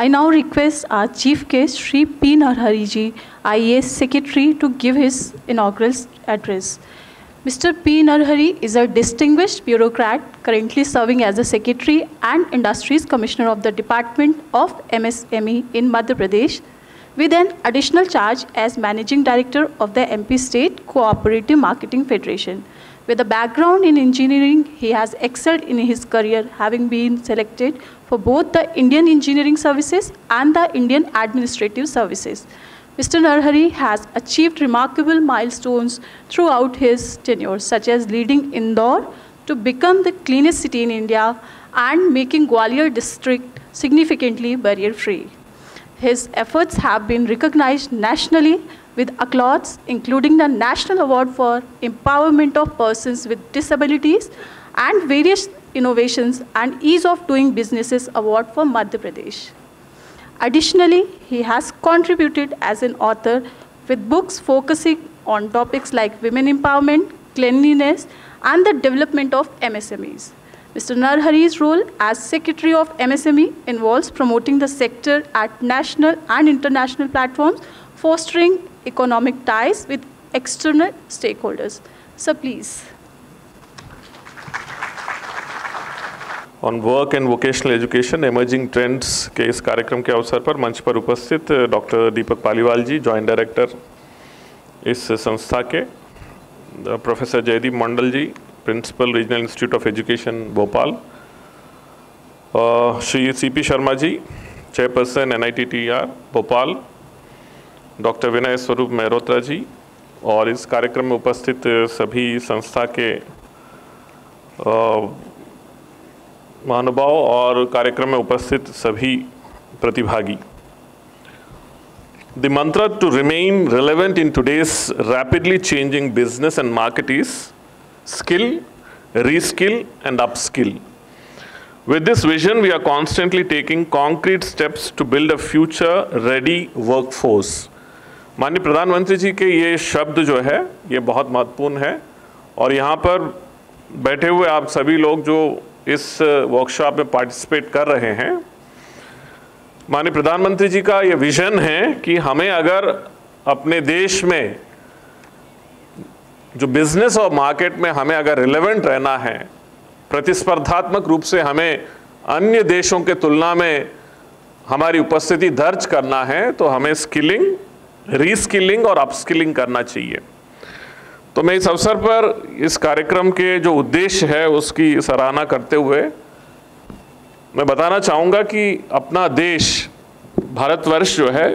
I now request our chief guest, Shri P. Narhari ji, IAS Secretary, to give his inaugural address. Mr. P. Narhari is a distinguished bureaucrat currently serving as the Secretary and Industries Commissioner of the Department of MSME in Madhya Pradesh, with an additional charge as Managing Director of the MP State Cooperative Marketing Federation. With a background in engineering, he has excelled in his career, having been selected for both the Indian Engineering Services and the Indian Administrative Services. Mr. Narhari has achieved remarkable milestones throughout his tenure, such as leading Indore to become the cleanest city in India and making Gwalior district significantly barrier-free. His efforts have been recognized nationally with accolades, including the National Award for Empowerment of Persons with Disabilities and various innovations and Ease of Doing Businesses Award for Madhya Pradesh. Additionally, he has contributed as an author with books focusing on topics like women empowerment, cleanliness, and the development of MSMEs. Mr. Narhari's role as Secretary of MSME involves promoting the sector at national and international platforms, fostering economic ties with external stakeholders. So please. On work and vocational education emerging trends के इस कार्यक्रम के अवसर पर मंच पर उपस्थित doctor Deepak Paliwal ji, joint director इस संस्था के, professor Jaydeep Mandal ji, principal regional institute of education Bhopal, Shri C P Sharma ji, chairperson NITTER Bhopal, doctor Vinay Swaroop Mehrotra जी, और इस कार्यक्रम में उपस्थित सभी संस्था के महानुभाव और कार्यक्रम में उपस्थित सभी प्रतिभागी. The mantra to remain relevant in today's rapidly changing business and market is skill, reskill, and upskill. With this vision, we are constantly taking concrete steps to build a future-ready workforce. माननीय प्रधानमंत्री जी के ये शब्द जो है ये बहुत महत्वपूर्ण है, और यहाँ पर बैठे हुए आप सभी लोग जो इस वर्कशॉप में पार्टिसिपेट कर रहे हैं, माननीय प्रधानमंत्री जी का ये विजन है कि हमें अगर अपने देश में जो बिजनेस और मार्केट में हमें अगर रिलेवेंट रहना है, प्रतिस्पर्धात्मक रूप से हमें अन्य देशों के तुलना में हमारी उपस्थिति दर्ज करना है, तो हमें स्किलिंग, रीस्किलिंग और अपस्किलिंग करना चाहिए. तो मैं इस अवसर पर इस कार्यक्रम के जो उद्देश्य है उसकी सराहना करते हुए मैं बताना चाहूँगा कि अपना देश भारतवर्ष जो है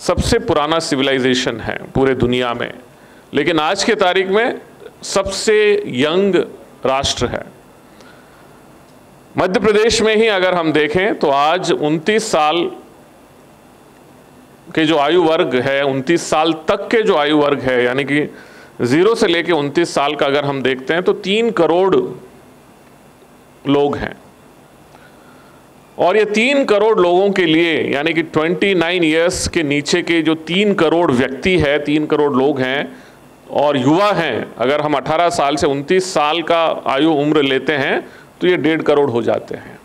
सबसे पुराना सिविलाइजेशन है पूरे दुनिया में, लेकिन आज के तारीख में सबसे यंग राष्ट्र है. मध्य प्रदेश में ही अगर हम देखें तो आज 29 साल के जो आयु वर्ग है, 29 साल तक के जो आयु वर्ग है, यानी कि 0 से लेके 29 साल का अगर हम देखते हैं तो 3 करोड़ लोग हैं. और ये 3 करोड़ लोगों के लिए, यानी कि 29 इयर्स के नीचे के जो 3 करोड़ व्यक्ति है, 3 करोड़ लोग हैं और युवा हैं, अगर हम 18 साल से 29 साल का आयु उम्र लेते हैं तो ये 1.5 करोड़ हो जाते हैं.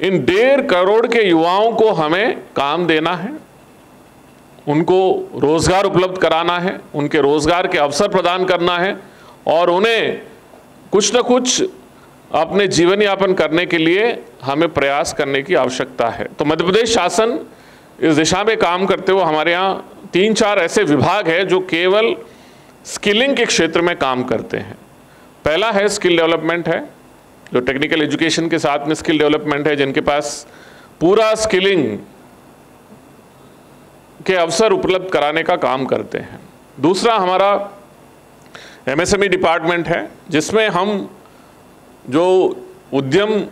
इन 1.5 करोड़ के युवाओं को हमें काम देना है, उनको रोज़गार उपलब्ध कराना है, उनके रोज़गार के अवसर प्रदान करना है और उन्हें कुछ न कुछ अपने जीवन यापन करने के लिए हमें प्रयास करने की आवश्यकता है. तो मध्य प्रदेश शासन इस दिशा में काम करते हुए हमारे यहाँ 3-4 ऐसे विभाग हैं जो केवल स्किलिंग के क्षेत्र में काम करते हैं. पहला है स्किल डेवलपमेंट है, जो टेक्निकल एजुकेशन के साथ में स्किल डेवलपमेंट है, जिनके पास पूरा स्किलिंग के अवसर उपलब्ध कराने का काम करते हैं. दूसरा हमारा MSME डिपार्टमेंट है, जिसमें हम जो उद्यम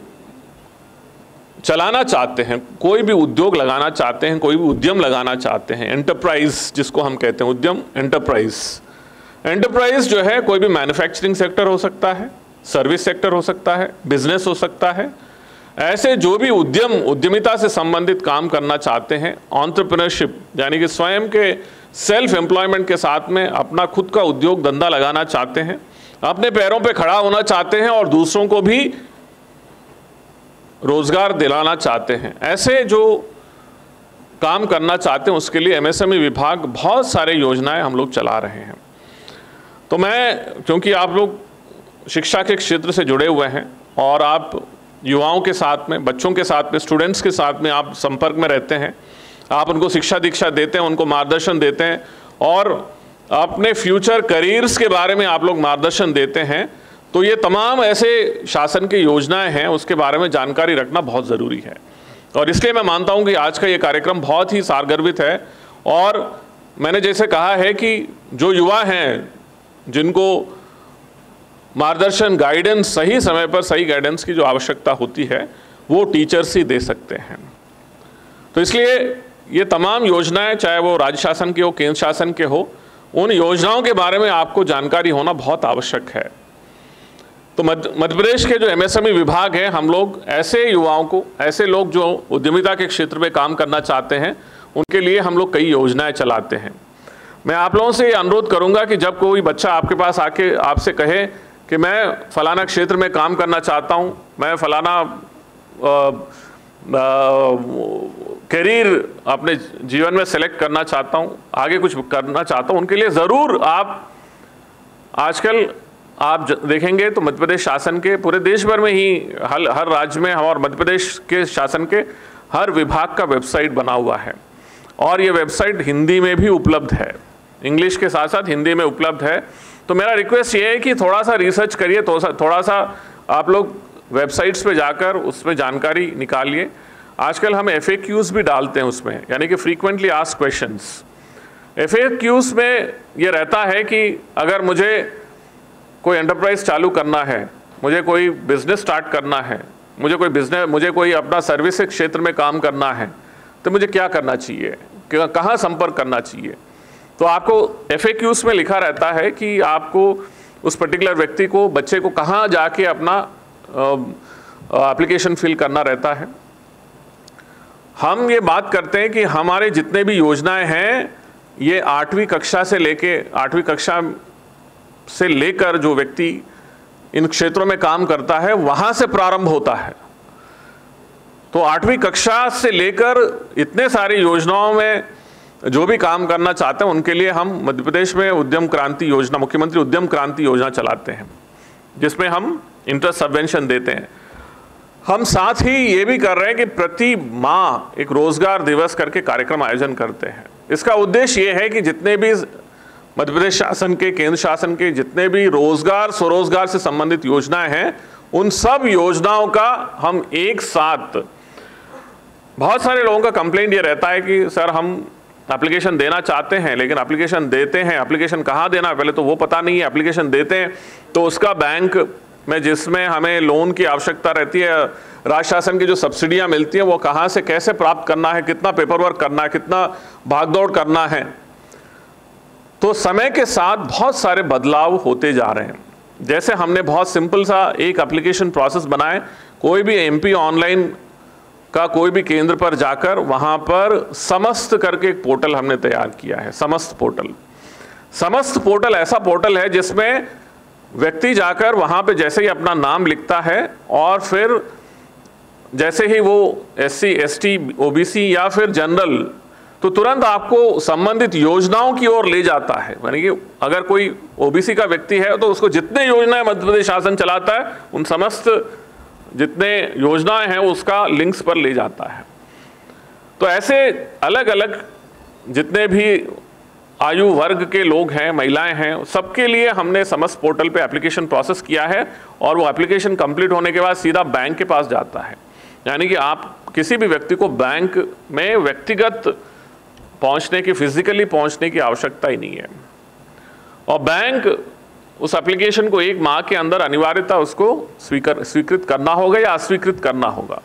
चलाना चाहते हैं, कोई भी उद्योग लगाना चाहते हैं, कोई भी उद्यम लगाना चाहते हैं, एंटरप्राइज जिसको हम कहते हैं, उद्यम एंटरप्राइज जो है कोई भी मैन्युफैक्चरिंग सेक्टर हो सकता है, सर्विस सेक्टर हो सकता है, बिजनेस हो सकता है. ऐसे जो भी उद्यमिता से संबंधित काम करना चाहते हैं, एंटरप्रेन्योरशिप यानी कि स्वयं के सेल्फ एम्प्लॉयमेंट के साथ में अपना खुद का उद्योग धंधा लगाना चाहते हैं, अपने पैरों पे खड़ा होना चाहते हैं और दूसरों को भी रोजगार दिलाना चाहते हैं, ऐसे जो काम करना चाहते हैं, उसके लिए एमएसएमई विभाग बहुत सारे योजनाएं हम लोग चला रहे हैं। तो मैं, क्योंकि आप लोग शिक्षा के क्षेत्र से जुड़े हुए हैं और आप युवाओं के साथ में, बच्चों के साथ में, स्टूडेंट्स के साथ में आप संपर्क में रहते हैं, आप उनको शिक्षा दीक्षा देते हैं, उनको मार्गदर्शन देते हैं और अपने फ्यूचर करियर्स के बारे में आप लोग मार्गदर्शन देते हैं, तो ये तमाम ऐसे शासन की योजनाएं हैं, उसके बारे में जानकारी रखना बहुत ज़रूरी है। और इसलिए मैं मानता हूं कि आज का ये कार्यक्रम बहुत ही सारगर्भित है। और मैंने जैसे कहा है कि जो युवा हैं, जिनको मार्गदर्शन, गाइडेंस, सही समय पर सही गाइडेंस की जो आवश्यकता होती है, वो टीचर्स ही दे सकते हैं। तो इसलिए ये तमाम योजनाएं, चाहे वो राज्य शासन की हो, केंद्र शासन के हो, उन योजनाओं के बारे में आपको जानकारी होना बहुत आवश्यक है। तो मध्य प्रदेश के जो एमएसएमई विभाग है, हम लोग ऐसे युवाओं को, ऐसे लोग जो उद्यमिता के क्षेत्र में काम करना चाहते हैं, उनके लिए हम लोग कई योजनाएं चलाते हैं। मैं आप लोगों से ये अनुरोध करूंगा कि जब कोई बच्चा आपके पास आके आपसे कहे कि मैं फलाना क्षेत्र में काम करना चाहता हूं, मैं फलाना करियर अपने जीवन में सेलेक्ट करना चाहता हूं, आगे कुछ करना चाहता हूं, उनके लिए ज़रूर आप आजकल आप देखेंगे तो मध्य प्रदेश शासन के पूरे देश भर में ही हर राज्य में और मध्य प्रदेश के शासन के हर विभाग का वेबसाइट बना हुआ है और ये वेबसाइट हिंदी में भी उपलब्ध है, इंग्लिश के साथ साथ हिंदी में उपलब्ध है। तो मेरा रिक्वेस्ट ये है कि थोड़ा सा रिसर्च करिए, थोड़ा सा आप लोग वेबसाइट्स पे जाकर उसमें जानकारी निकालिए। आजकल हम FAQs भी डालते हैं उसमें, यानी कि फ्रीक्वेंटली आस्क्ड क्वेश्चंस। FAQs में ये रहता है कि अगर मुझे कोई एंटरप्राइज चालू करना है, मुझे कोई बिजनेस स्टार्ट करना है, मुझे कोई अपना सर्विस के क्षेत्र में काम करना है, तो मुझे क्या करना चाहिए, कहाँ संपर्क करना चाहिए। तो आपको FAQs में लिखा रहता है कि आपको उस पर्टिकुलर व्यक्ति को, बच्चे को कहाँ जाके अपना एप्लीकेशन फिल करना रहता है। हम ये बात करते हैं कि हमारे जितने भी योजनाएं हैं, ये 8वीं कक्षा से लेकर जो व्यक्ति इन क्षेत्रों में काम करता है, वहां से प्रारंभ होता है। तो 8वीं कक्षा से लेकर इतने सारी योजनाओं में जो भी काम करना चाहते हैं, उनके लिए हम मध्य प्रदेश में उद्यम क्रांति योजना, मुख्यमंत्री उद्यम क्रांति योजना चलाते हैं, जिसमें हम इंटरेस्ट सबवेंशन देते हैं। हम साथ ही ये भी कर रहे हैं कि प्रति माह एक रोजगार दिवस करके कार्यक्रम आयोजन करते हैं। इसका उद्देश्य ये है कि जितने भी मध्य प्रदेश शासन के, केंद्र शासन के जितने भी रोजगार, स्वरोजगार से संबंधित योजनाएं हैं, उन सब योजनाओं का हम एक साथ, बहुत सारे लोगों का कंप्लेंट ये रहता है कि सर हम एप्लीकेशन देना चाहते हैं, लेकिन एप्लीकेशन देते हैं, एप्लीकेशन कहाँ देना है पहले तो वो पता नहीं है, एप्लीकेशन देते हैं तो उसका बैंक में जिसमें हमें लोन की आवश्यकता रहती है, राज्य शासन की जो सब्सिडियां मिलती हैं, वो कहाँ से कैसे प्राप्त करना है, कितना पेपर वर्क करना है, कितना भागदौड़ करना है। तो समय के साथ बहुत सारे बदलाव होते जा रहे हैं। जैसे हमने बहुत सिंपल सा एक एप्लीकेशन प्रोसेस बनाए, कोई भी MP ऑनलाइन का कोई भी केंद्र पर जाकर वहां पर समस्त करके एक पोर्टल हमने तैयार किया है। समस्त पोर्टल ऐसा पोर्टल है जिसमें व्यक्ति जाकर वहां पे जैसे ही अपना नाम लिखता है और फिर जैसे ही वो SC ST OBC या फिर जनरल, तो तुरंत आपको संबंधित योजनाओं की ओर ले जाता है। यानी कि अगर कोई OBC का व्यक्ति है तो उसको जितने योजनाएं मध्य प्रदेश शासन चलाता है, उन समस्त जितने योजनाएं हैं उसका लिंक्स पर ले जाता है। तो ऐसे अलग अलग जितने भी आयु वर्ग के लोग हैं, महिलाएं हैं, सबके लिए हमने समस्त पोर्टल पे एप्लीकेशन प्रोसेस किया है और वो एप्लीकेशन कंप्लीट होने के बाद सीधा बैंक के पास जाता है। यानी कि आप किसी भी व्यक्ति को बैंक में व्यक्तिगत पहुंचने की, फिजिकली पहुंचने की आवश्यकता ही नहीं है। और बैंक उस एप्लीकेशन को 1 माह के अंदर अनिवार्यता उसको स्वीकृत करना होगा या अस्वीकृत करना होगा।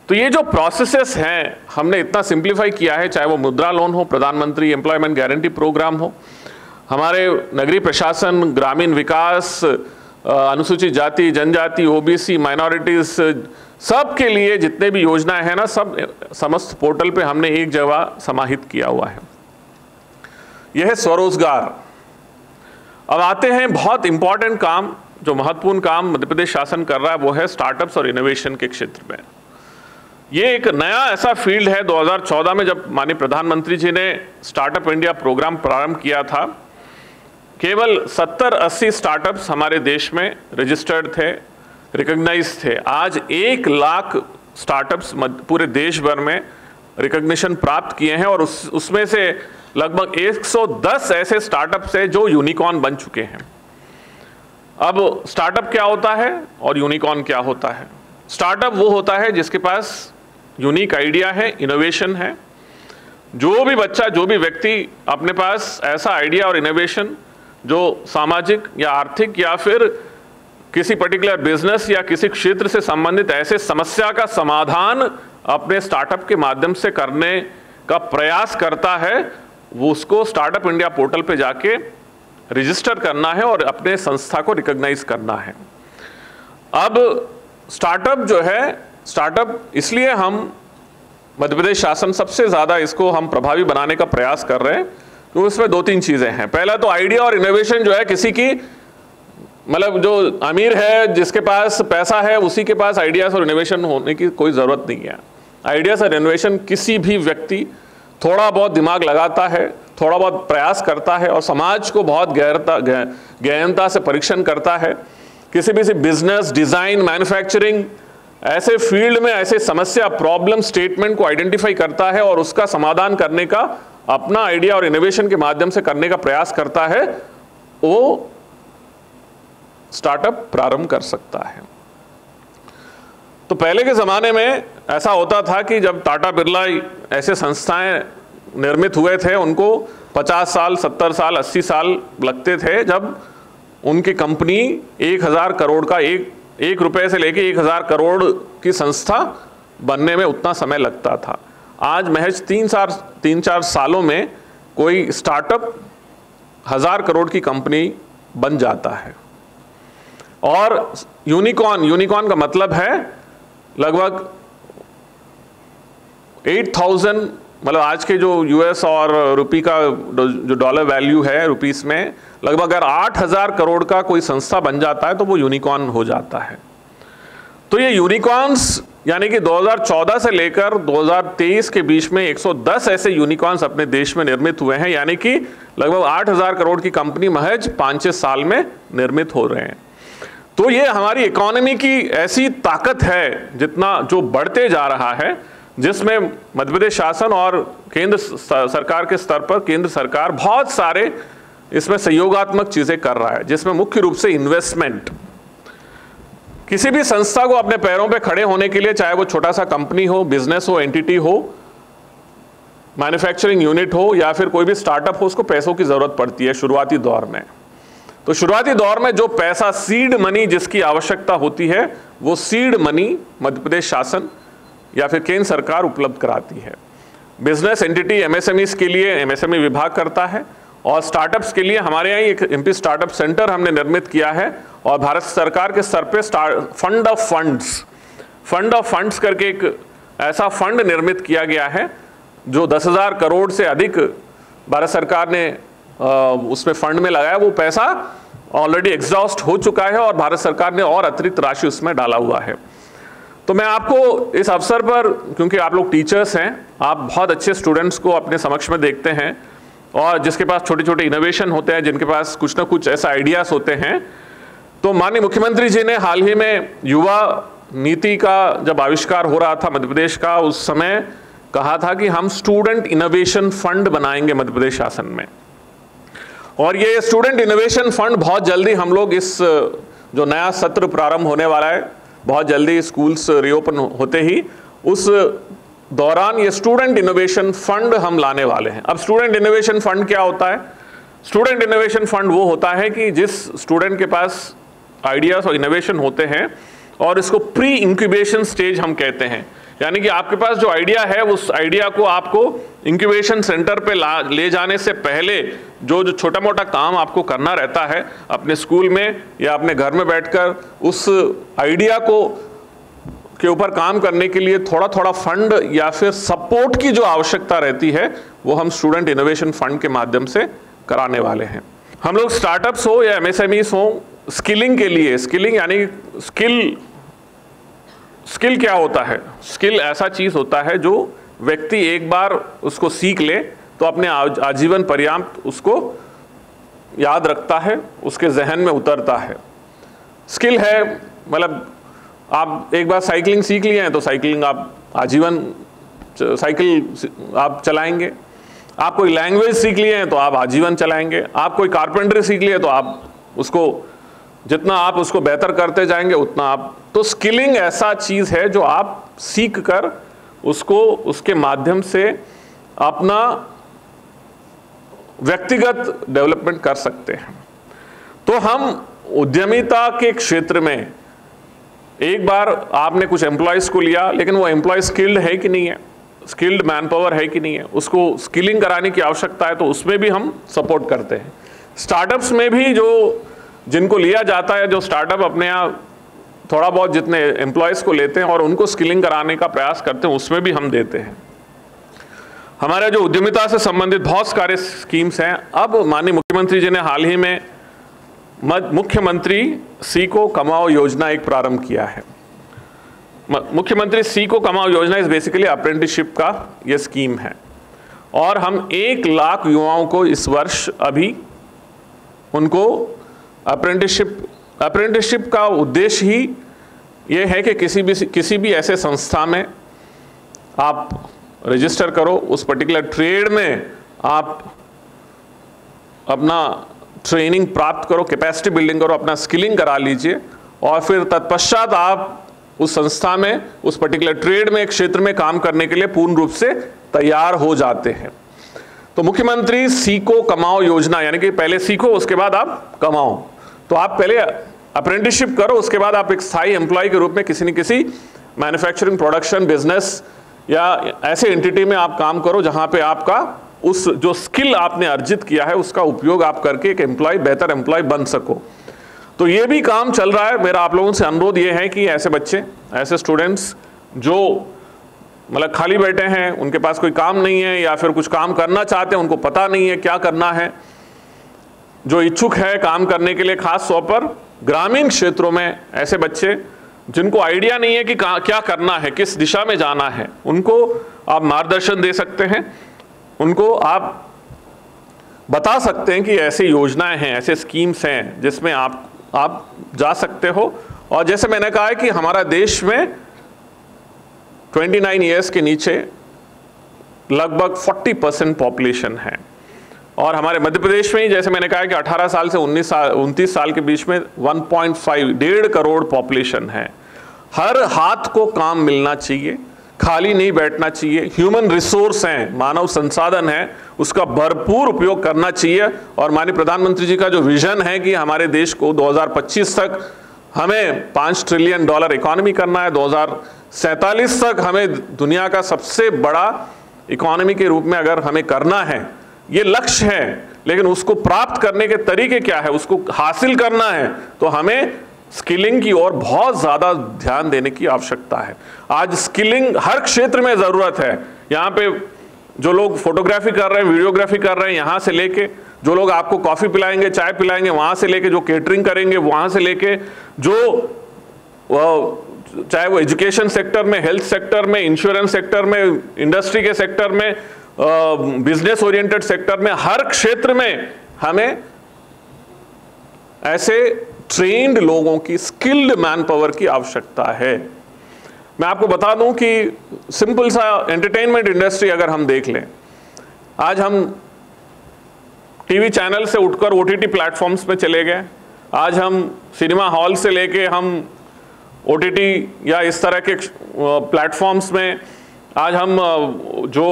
तो ये जो प्रोसेसेस हैं हमने इतना सिंप्लीफाई किया है, चाहे वो मुद्रा लोन हो, प्रधानमंत्री एम्प्लॉयमेंट गारंटी प्रोग्राम हो, हमारे नगरीय प्रशासन, ग्रामीण विकास, अनुसूचित जाति जनजाति, OBC, माइनॉरिटीज, सब के लिए जितने भी योजनाएं हैं ना, सब समस्त पोर्टल पे हमने एक जगह समाहित किया हुआ है। यह है स्वरोजगार। अब आते हैं बहुत इंपॉर्टेंट काम जो महत्वपूर्ण काम मध्य प्रदेश शासन कर रहा है वो है स्टार्टअप्स और इनोवेशन के क्षेत्र में। ये एक नया ऐसा फील्ड है, 2014 में जब माननीय प्रधानमंत्री जी ने स्टार्टअप इंडिया प्रोग्राम प्रारंभ किया था, केवल 70-80 स्टार्टअप्स हमारे देश में रजिस्टर्ड थे, रिकॉग्नाइज थे। आज 1 लाख स्टार्टअप्स पूरे देश भर में रिकॉग्निशन प्राप्त किए हैं और उसमें से लगभग 110 ऐसे स्टार्टअप्स हैं जो यूनिकॉर्न बन चुके हैं। अब स्टार्टअप क्या होता है और यूनिकॉर्न क्या होता है? स्टार्टअप वो होता है जिसके पास यूनिक आइडिया है, इनोवेशन है। जो भी बच्चा, जो भी व्यक्ति अपने पास ऐसा आइडिया और इनोवेशन जो सामाजिक या आर्थिक या फिर किसी पर्टिकुलर बिजनेस या किसी क्षेत्र से संबंधित ऐसे समस्या का समाधान अपने स्टार्टअप के माध्यम से करने का प्रयास करता है, वो उसको स्टार्टअप इंडिया पोर्टल पे जाके रजिस्टर करना है और अपने संस्था को रिकॉग्नाइज करना है। अब स्टार्टअप जो है, स्टार्टअप इसलिए हम मध्य प्रदेश शासन सबसे ज़्यादा इसको हम प्रभावी बनाने का प्रयास कर रहे हैं क्योंकि इसमें 2-3 चीज़ें हैं। पहला तो आइडिया और इनोवेशन जो है, किसी की मतलब जो अमीर है, जिसके पास पैसा है, उसी के पास आइडियाज़ और इनोवेशन होने की कोई ज़रूरत नहीं है। आइडियाज़ और इनोवेशन किसी भी व्यक्ति थोड़ा बहुत दिमाग लगाता है, थोड़ा बहुत प्रयास करता है और समाज को बहुत गहनता से परीक्षण करता है, किसी भी बिजनेस, डिज़ाइन, मैन्युफैक्चरिंग ऐसे फील्ड में ऐसे समस्या, प्रॉब्लम स्टेटमेंट को आइडेंटिफाई करता है और उसका समाधान करने का अपना आइडिया और इनोवेशन के माध्यम से करने का प्रयास करता है, वो स्टार्टअप प्रारंभ कर सकता है। तो पहले के ज़माने में ऐसा होता था कि जब टाटा बिरला ऐसे संस्थाएं निर्मित हुए थे, उनको 50 साल, 70 साल, 80 साल लगते थे जब उनकी कंपनी 1000 करोड़ का एक रुपए से लेके 1000 करोड़ की संस्था बनने में उतना समय लगता था। आज महज 3-4 सालों में कोई स्टार्टअप 1000 करोड़ की कंपनी बन जाता है। और यूनिकॉर्न का मतलब है लगभग 8000, मतलब आज के जो यूएस और रुपी का जो डॉलर वैल्यू है रुपीस में, लगभग अगर 8000 करोड़ का कोई संस्था बन जाता है तो वो यूनिकॉर्न हो जाता है। तो ये यूनिकॉर्न्स यानी कि 2014 से लेकर 2023 के बीच में 110 ऐसे यूनिकॉर्न्स अपने देश में निर्मित हुए हैं, यानी कि लगभग 8000 करोड़ की कंपनी महज 5-6 साल में निर्मित हो रहे हैं। तो ये हमारी इकोनॉमी की ऐसी ताकत है जितना जो बढ़ते जा रहा है, जिसमें मध्य प्रदेश शासन और केंद्र सरकार के स्तर पर केंद्र सरकार बहुत सारे इसमें सहयोगात्मक चीजें कर रहा है, जिसमें मुख्य रूप से इन्वेस्टमेंट। किसी भी संस्था को अपने पैरों पे खड़े होने के लिए, चाहे वो छोटा सा कंपनी हो, बिजनेस हो, एंटिटी हो, मैन्युफैक्चरिंग यूनिट हो या फिर कोई भी स्टार्टअप हो, उसको पैसों की जरूरत पड़ती है शुरुआती दौर में। तो शुरुआती दौर में जो पैसा, सीड मनी जिसकी आवश्यकता होती है, वो सीड मनी मध्य प्रदेश शासन या फिर केंद्र सरकार उपलब्ध कराती है। बिजनेस एंटिटी एमएसएमईज के लिए एमएसएमई विभाग करता है और स्टार्टअप्स के लिए हमारे यहाँ एक एमपी स्टार्टअप सेंटर हमने निर्मित किया है और भारत सरकार के स्तर पे फंड ऑफ फंड्स करके एक ऐसा फंड निर्मित किया गया है जो 10,000 करोड़ से अधिक भारत सरकार ने उसमें फंड में लगाया। वो पैसा ऑलरेडी एग्जॉस्ट हो चुका है और भारत सरकार ने और अतिरिक्त राशि उसमें डाला हुआ है। तो मैं आपको इस अवसर पर, क्योंकि आप लोग टीचर्स हैं, आप बहुत अच्छे स्टूडेंट्स को अपने समक्ष में देखते हैं और जिसके पास छोटे छोटे इनोवेशन होते हैं, जिनके पास कुछ ना कुछ ऐसा आइडियाज होते हैं, तो माननीय मुख्यमंत्री जी ने हाल ही में युवा नीति का जब आविष्कार हो रहा था मध्य प्रदेश का, उस समय कहा था कि हम स्टूडेंट इनोवेशन फंड बनाएंगे मध्य प्रदेश शासन में। और ये स्टूडेंट इनोवेशन फंड बहुत जल्दी हम लोग इस जो नया सत्र प्रारंभ होने वाला है, बहुत जल्दी स्कूल्स रीओपन होते ही उस दौरान ये स्टूडेंट इनोवेशन फंड हम लाने वाले हैं। अब स्टूडेंट इनोवेशन फंड क्या होता है? स्टूडेंट इनोवेशन फंड वो होता है कि जिस स्टूडेंट के पास आइडियाज और इनोवेशन होते हैं, और इसको प्री इंक्यूबेशन स्टेज हम कहते हैं, यानी कि आपके पास जो आइडिया है उस आइडिया को आपको इंक्यूबेशन सेंटर पे ले जाने से पहले जो छोटा मोटा काम आपको करना रहता है अपने स्कूल में या अपने घर में बैठकर, उस आइडिया को के ऊपर काम करने के लिए थोड़ा थोड़ा फंड या फिर सपोर्ट की जो आवश्यकता रहती है, वो हम स्टूडेंट इनोवेशन फंड के माध्यम से कराने वाले हैं। हम लोग स्टार्टअप्स हो या एमएसएमईज हो, स्किलिंग के लिए, स्किलिंग यानी स्किल क्या होता है? स्किल ऐसा चीज होता है जो व्यक्ति एक बार उसको सीख ले तो अपने आजीवन पर्यंत उसको याद रखता है, उसके जहन में उतरता है। स्किल है मतलब आप एक बार साइकिलिंग सीख लिए हैं तो साइकिलिंग आप आजीवन साइकिल आप चलाएंगे। आप कोई लैंग्वेज सीख लिए हैं तो आप आजीवन चलाएंगे। आप कोई कारपेंटरी सीख लिए तो आप उसको जितना आप उसको बेहतर करते जाएंगे उतना आप, तो स्किलिंग ऐसा चीज है जो आप सीख कर उसको उसके माध्यम से अपना व्यक्तिगत डेवलपमेंट कर सकते हैं। तो हम उद्यमिता के क्षेत्र में एक बार आपने कुछ एम्प्लॉयज को लिया, लेकिन वो एम्प्लॉय स्किल्ड है कि नहीं है, स्किल्ड मैन पावर है कि नहीं है, उसको स्किलिंग कराने की आवश्यकता है, तो उसमें भी हम सपोर्ट करते हैं। स्टार्टअप्स में भी जो जिनको लिया जाता है, जो स्टार्टअप अपने यहाँ थोड़ा बहुत जितने एम्प्लॉयज को लेते हैं और उनको स्किलिंग कराने का प्रयास करते हैं, उसमें भी हम देते हैं। हमारे जो उद्यमिता से संबंधित बहुत सारे स्कीम्स हैं। अब माननीय मुख्यमंत्री जी ने हाल ही में मुख्यमंत्री सीखो कमाओ योजना एक प्रारंभ किया है। मुख्यमंत्री सीखो कमाओ योजना इस बेसिकली अप्रेंटिसशिप का ये स्कीम है और हम 1 लाख युवाओं को इस वर्ष अभी उनको अप्रेंटिसशिप का उद्देश्य ही ये है कि किसी भी ऐसे संस्था में आप रजिस्टर करो, उस पर्टिकुलर ट्रेड में आप अपना ट्रेनिंग प्राप्त करो, कैपेसिटी बिल्डिंग करो, अपना स्किलिंग करा लीजिए और फिर तत्पश्चात आप उस संस्था में उस पर्टिकुलर ट्रेड में एक क्षेत्र में काम करने के लिए पूर्ण रूप से तैयार हो जाते हैं। तो मुख्यमंत्री सीखो कमाओ योजना यानी कि पहले सीखो उसके बाद आप कमाओ। तो आप पहले अप्रेंटिसशिप करो, उसके बाद आप एक स्थायी एम्प्लॉय के रूप में किसी न किसी मैन्युफैक्चरिंग प्रोडक्शन बिजनेस या ऐसे एंटिटी में आप काम करो जहां पे आपका उस जो स्किल आपने अर्जित किया है उसका उपयोग आप करके एक एम्प्लॉय बेहतर एम्प्लॉय बन सको। तो ये भी काम चल रहा है। मेरा आप लोगों से अनुरोध ये है कि ऐसे बच्चे, ऐसे स्टूडेंट्स जो मतलब खाली बैठे हैं, उनके पास कोई काम नहीं है या फिर कुछ काम करना चाहते हैं, उनको पता नहीं है क्या करना है, जो इच्छुक है काम करने के लिए, खास तौर पर ग्रामीण क्षेत्रों में ऐसे बच्चे जिनको आइडिया नहीं है कि क्या करना है, किस दिशा में जाना है, उनको आप मार्गदर्शन दे सकते हैं। उनको आप बता सकते हैं कि ऐसी योजनाएं हैं, ऐसे स्कीम्स हैं जिसमें आप जा सकते हो। और जैसे मैंने कहा है कि हमारा देश में 29 ईयर्स के नीचे लगभग 40% पॉपुलेशन है और हमारे मध्य प्रदेश में ही जैसे मैंने कहा कि 18 साल से 29 साल के बीच में 1.5 करोड़ पॉपुलेशन है। हर हाथ को काम मिलना चाहिए, खाली नहीं बैठना चाहिए। ह्यूमन रिसोर्स हैं, मानव संसाधन है, उसका भरपूर उपयोग करना चाहिए। और माननीय प्रधानमंत्री जी का जो विजन है कि हमारे देश को 2025 तक हमें $5 ट्रिलियन इकोनॉमी करना है, 2047 तक हमें दुनिया का सबसे बड़ा इकोनॉमी के रूप में अगर हमें करना है, ये लक्ष्य है। लेकिन उसको प्राप्त करने के तरीके क्या है, उसको हासिल करना है तो हमें स्किलिंग की ओर बहुत ज्यादा ध्यान देने की आवश्यकता है। आज स्किलिंग हर क्षेत्र में जरूरत है। यहाँ पे जो लोग फोटोग्राफी कर रहे हैं, वीडियोग्राफी कर रहे हैं, यहाँ से लेके जो लोग आपको कॉफी पिलाएंगे, चाय पिलाएंगे, वहां से लेके जो केटरिंग करेंगे, वहां से लेके जो चाहे वो एजुकेशन सेक्टर में, हेल्थ सेक्टर में, इंश्योरेंस सेक्टर में, इंडस्ट्री के सेक्टर में, बिजनेस ओरिएंटेड सेक्टर में, हर क्षेत्र में हमें ऐसे ट्रेन्ड लोगों की, स्किल्ड मैन पावर की आवश्यकता है। मैं आपको बता दूं कि सिंपल सा एंटरटेनमेंट इंडस्ट्री अगर हम देख लें, आज हम टीवी चैनल से उठकर ओटीटी प्लेटफॉर्म्स पे चले गए। आज हम सिनेमा हॉल से लेके हम ओटीटी या इस तरह के प्लेटफॉर्म्स में, आज हम जो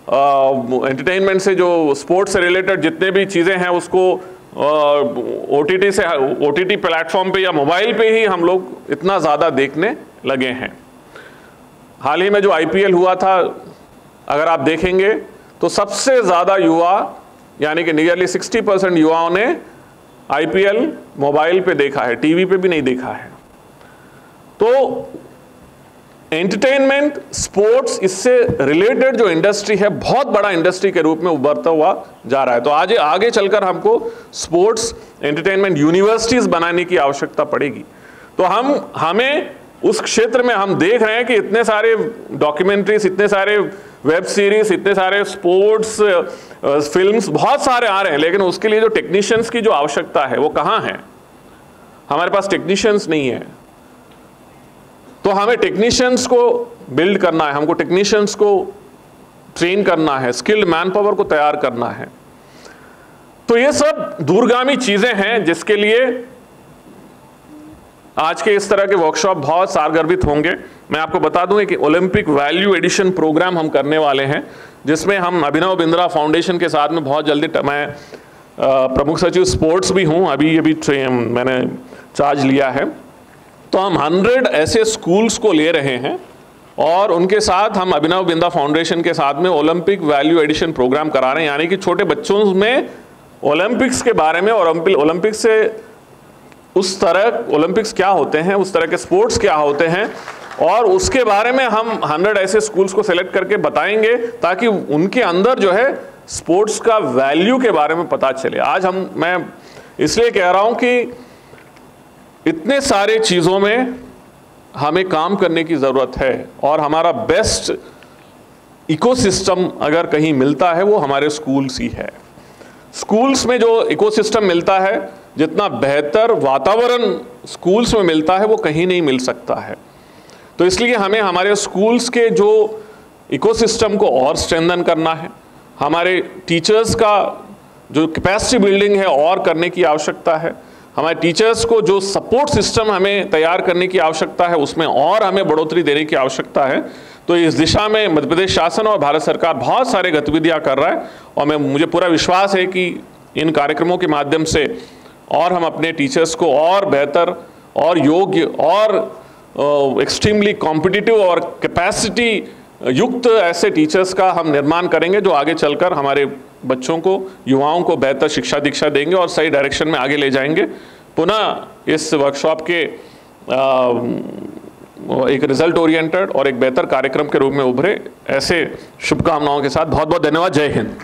एंटरटेनमेंट से, जो स्पोर्ट्स से रिलेटेड जितने भी चीज़ें हैं उसको ओटीटी से, ओटीटी प्लेटफॉर्म पे या मोबाइल पे ही हम लोग इतना ज़्यादा देखने लगे हैं। हाल ही में जो आईपीएल हुआ था, अगर आप देखेंगे तो सबसे ज़्यादा युवा यानी कि नियरली 60% युवाओं ने आईपीएल मोबाइल पे देखा है, टीवी पे भी नहीं देखा है। तो एंटरटेनमेंट, स्पोर्ट्स, इससे रिलेटेड जो इंडस्ट्री है बहुत बड़ा इंडस्ट्री के रूप में उभरता हुआ जा रहा है। तो आज आगे चलकर हमको स्पोर्ट्स एंटरटेनमेंट यूनिवर्सिटीज बनाने की आवश्यकता पड़ेगी। तो हमें उस क्षेत्र में हम देख रहे हैं कि इतने सारे डॉक्यूमेंट्रीज, इतने सारे वेब सीरीज, इतने सारे स्पोर्ट्स फिल्म्स बहुत सारे आ रहे हैं, लेकिन उसके लिए जो टेक्नीशियंस की जो आवश्यकता है वो कहाँ है? हमारे पास टेक्नीशियंस नहीं है। तो हमें टेक्नीशियंस को बिल्ड करना है, हमको टेक्नीशियंस को ट्रेन करना है, स्किल्ड मैन पावर को तैयार करना है। तो ये सब दूरगामी चीजें हैं जिसके लिए आज के इस तरह के वर्कशॉप बहुत सारगर्भित होंगे। मैं आपको बता दूं कि ओलंपिक वैल्यू एडिशन प्रोग्राम हम करने वाले हैं, जिसमें हम अभिनव बिंद्रा फाउंडेशन के साथ में बहुत जल्दी, मैं प्रमुख सचिव स्पोर्ट्स भी हूं, अभी मैंने चार्ज लिया है। तो हम 100 ऐसे स्कूल्स को ले रहे हैं और उनके साथ हम अभिनव बिंद्रा फाउंडेशन के साथ में ओलंपिक वैल्यू एडिशन प्रोग्राम करा रहे हैं, यानी कि छोटे बच्चों में ओलंपिक्स के बारे में और ओलंपिक्स से उस तरह ओलंपिक्स क्या होते हैं, उस तरह के स्पोर्ट्स क्या होते हैं, और उसके बारे में हम 100 ऐसे स्कूल्स को सिलेक्ट करके बताएंगे ताकि उनके अंदर जो है स्पोर्ट्स का वैल्यू के बारे में पता चले। आज मैं इसलिए कह रहा हूं कि इतने सारे चीज़ों में हमें काम करने की ज़रूरत है और हमारा बेस्ट इकोसिस्टम अगर कहीं मिलता है वो हमारे स्कूल्स ही है। स्कूल्स में जो इकोसिस्टम मिलता है, जितना बेहतर वातावरण स्कूल्स में मिलता है वो कहीं नहीं मिल सकता है। तो इसलिए हमें हमारे स्कूल्स के जो इकोसिस्टम को और स्ट्रेंथन करना है, हमारे टीचर्स का जो कैपेसिटी बिल्डिंग है और करने की आवश्यकता है, हमारे टीचर्स को जो सपोर्ट सिस्टम हमें तैयार करने की आवश्यकता है उसमें और हमें बढ़ोतरी देने की आवश्यकता है। तो इस दिशा में मध्य प्रदेश शासन और भारत सरकार बहुत सारे गतिविधियां कर रहा है और मुझे पूरा विश्वास है कि इन कार्यक्रमों के माध्यम से और हम अपने टीचर्स को और बेहतर और योग्य और एक्सट्रीमली कॉम्पिटिटिव और कैपेसिटी युक्त ऐसे टीचर्स का हम निर्माण करेंगे जो आगे चलकर हमारे बच्चों को, युवाओं को बेहतर शिक्षा दीक्षा देंगे और सही डायरेक्शन में आगे ले जाएंगे। पुनः इस वर्कशॉप के एक रिजल्ट ओरिएंटेड और एक बेहतर कार्यक्रम के रूप में उभरे, ऐसे शुभकामनाओं के साथ बहुत बहुत धन्यवाद। जय हिंद।